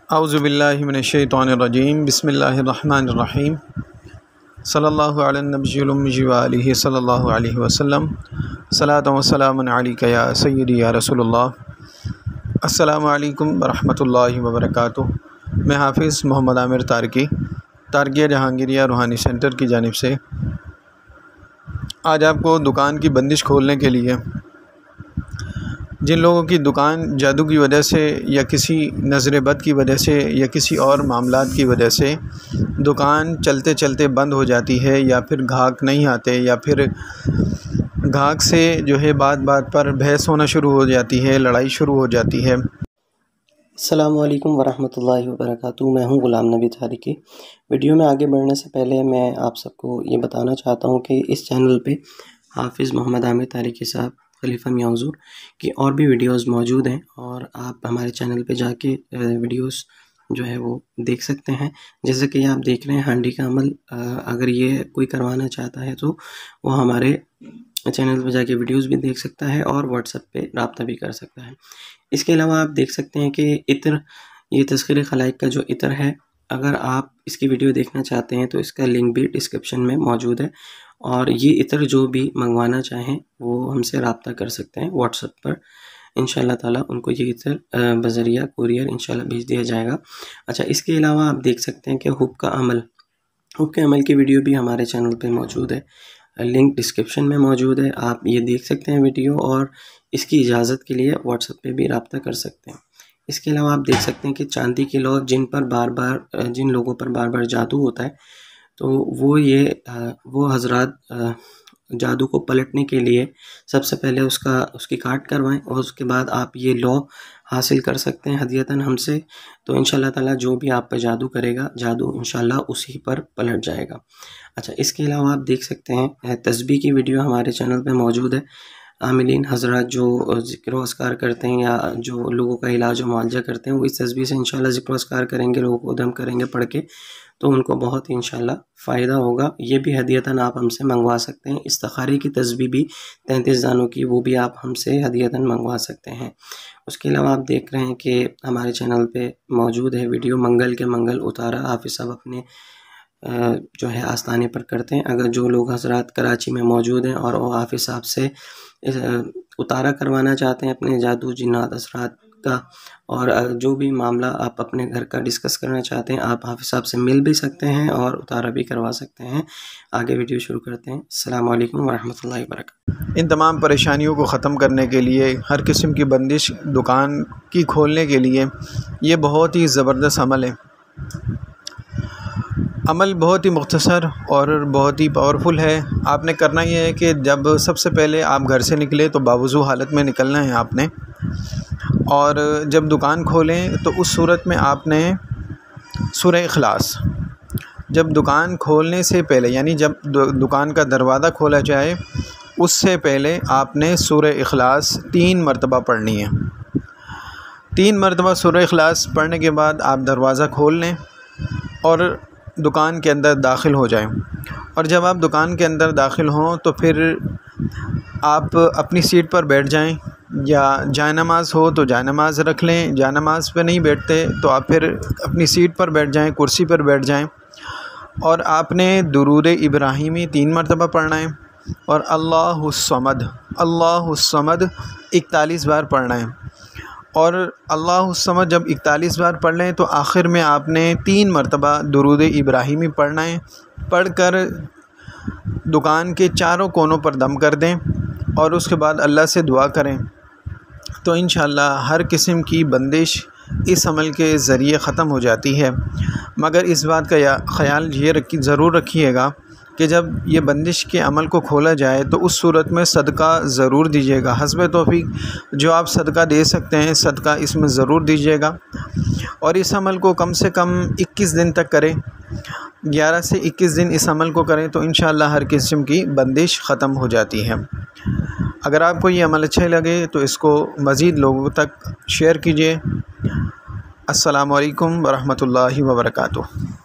औज़ुबिल्लाहि मिनश्शैतानिर्रजीम बिस्मिल्लाहिर्रहमानिर्रहीम सल्लल्लाहु अला नबिय्यिल उम्मी व आलिहि सल्लल्लाहु अलैहि वसल्लम सलातु व सलामुन अलैका या सय्यदी या रसूलल्लाह। अस्सलामु अलैकुम व रहमतुल्लाहि व बरकातुहू। मैं हाफ़िज़ मोहम्मद आमिर तारकिया जहांगीरिया रूहानी सेंटर की जानिब से आज आपको दुकान की बंदिश खोलने के लिए, जिन लोगों की दुकान जादू की वजह से या किसी नज़र बद की वजह से या किसी और मामलात की वजह से दुकान चलते चलते बंद हो जाती है, या फिर ग्राहक नहीं आते, या फिर ग्राहक से जो है बात बात पर बहस होना शुरू हो जाती है, लड़ाई शुरू हो जाती है। अस्सलामु अलैकुम वरहमतुल्लाहि वबरकातुहू। मैं हूं ग़ुलाम नबी तारिकी। वीडियो में आगे बढ़ने से पहले मैं आप सबको ये बताना चाहता हूं कि इस चैनल पे हाफ़िज़ मोहम्मद आमिर तारिकी साहब, खलीफा मियां हुज़ूर की और भी वीडियोस मौजूद हैं और आप हमारे चैनल पे जाके वीडियोस जो है वो देख सकते हैं। जैसे कि आप देख रहे हैं हांडी का अमल, अगर ये कोई करवाना चाहता है तो वो हमारे चैनल पे जाके वीडियोस भी देख सकता है और व्हाट्सएप पे रब्ता भी कर सकता है। इसके अलावा आप देख सकते हैं कि इत्र, ये तज़किरे खलाइक का जो इत्र है, अगर आप इसकी वीडियो देखना चाहते हैं तो इसका लिंक भी डिस्क्रिप्शन में मौजूद है और ये इत्र जो भी मंगवाना चाहें वो हमसे रब्ता कर सकते हैं व्हाट्सएप पर। इंशाअल्लाह ताला उनको ये इत्र बज़रिया कुरियर इंशाअल्लाह भेज दिया जाएगा। अच्छा, इसके अलावा आप देख सकते हैं कि हुब का अमल, हुब के अमल की वीडियो भी हमारे चैनल पे मौजूद है, लिंक डिस्क्रिप्शन में मौजूद है। आप ये देख सकते हैं वीडियो और इसकी इजाज़त के लिए व्हाट्सएप पे भी रब्ता कर सकते हैं। इसके अलावा आप देख सकते हैं कि चांदी के लोग जिन लोगों पर बार बार जादू होता है, तो वो हजरात जादू को पलटने के लिए सबसे पहले उसकी काट करवाएं और उसके बाद आप ये लॉ हासिल कर सकते हैं हदियतन हमसे। तो इंशाअल्लाह ताला जो भी आप पर जादू करेगा, जादू इंशाअल्लाह उसी पर पलट जाएगा। अच्छा, इसके अलावा आप देख सकते हैं तस्बीह की वीडियो हमारे चैनल पे मौजूद है। आमिलीन हज़रात जो ज़िक्र व अस्कार करते हैं या जो लोगों का इलाज व मुआवजा करते हैं, वो इस तस्बीह से इंशाअल्लाह ज़िक्र व अस्कार करेंगे, लोगों को दम करेंगे पढ़ के, तो उनको बहुत ही इंशाअल्लाह फ़ायदा होगा। ये भी हदियतन आप हमसे मंगवा सकते हैं। इस्तिखारे की तस्बीह भी 33 दानों की, वो भी आप हमसे हदियतन मंगवा सकते हैं। उसके अलावा आप देख रहे हैं कि हमारे चैनल पे मौजूद है वीडियो मंगल के मंगल उतारा हाफ़िज़ साहब अपने जो है आस्थाने पर करते हैं। अगर जो लोग हज़रात कराची में मौजूद हैं और वो हाफ़िज़ साहब से उतारा करवाना चाहते हैं अपने जादू जिन्नात असरात का, और जो भी मामला आप अपने घर का डिस्कस करना चाहते हैं, आप हाफ़िज़ साहब से मिल भी सकते हैं और उतारा भी करवा सकते हैं। आगे वीडियो शुरू करते हैं। अस्सलामु अलैकुम वरहमतुल्लाहि वबरकातुहू। इन तमाम परेशानियों को ख़त्म करने के लिए, हर किस्म की बंदिश दुकान की खोलने के लिए ये बहुत ही ज़बरदस्त अमल है। अमल बहुत ही मुख्तसर और बहुत ही पावरफुल है। आपने करना ये है कि जब सबसे पहले आप घर से निकले तो बावज़ू हालत में निकलना है आपने, और जब दुकान खोलें तो उस सूरत में आपने सूरह इखलास, जब दुकान खोलने से पहले यानी जब दुकान का दरवाज़ा खोला जाए उससे पहले आपने सूरह इखलास 3 मरतबा पढ़नी है। 3 मरतबा सूरह इखलास पढ़ने के बाद आप दरवाज़ा खोल लें और दुकान के अंदर दाखिल हो जाएं। और जब आप दुकान के अंदर दाखिल हों तो फिर आप अपनी सीट पर बैठ जाएं, या जायनमाज़ हो तो जायनमाज़ रख लें, जायनमाज़ पे नहीं बैठते तो आप फिर अपनी सीट पर बैठ जाएं, कुर्सी पर बैठ जाएं, और आपने दुरूद इब्राहिमी 3 मरतबा पढ़ना है और अल्लाहुस्समद 41 बार पढ़ना है। और अल्लाहुस्समद जब 41 बार पढ़ लें तो आखिर में आपने 3 मरतबा दुरूद इब्राहिमी पढ़ना है। पढ़कर दुकान के चारों कोनों पर दम कर दें और उसके बाद अल्लाह से दुआ करें, तो इंशाअल्लाह हर किस्म की बंदिश इस अमल के ज़रिए ख़त्म हो जाती है। मगर इस बात का ख़याल ये ज़रूर रखिएगा कि जब ये बंदिश के अमल को खोला जाए तो उस सूरत में सदका ज़रूर दीजिएगा। हस्ब तौफीक जो आप सदका दे सकते हैं, सदका इसमें ज़रूर दीजिएगा। और इस अमल को कम से कम 21 दिन तक करें, 11 से 21 दिन इस अमल को करें तो इंशाअल्लाह हर किस्म की बंदिश ख़त्म हो जाती है। अगर आपको ये अमल अच्छे लगे तो इसको मज़ीद लोगों तक शेयर कीजिए। अस्सलामु अलैकुम वरहमतुल्लाहि वबरकातुहू।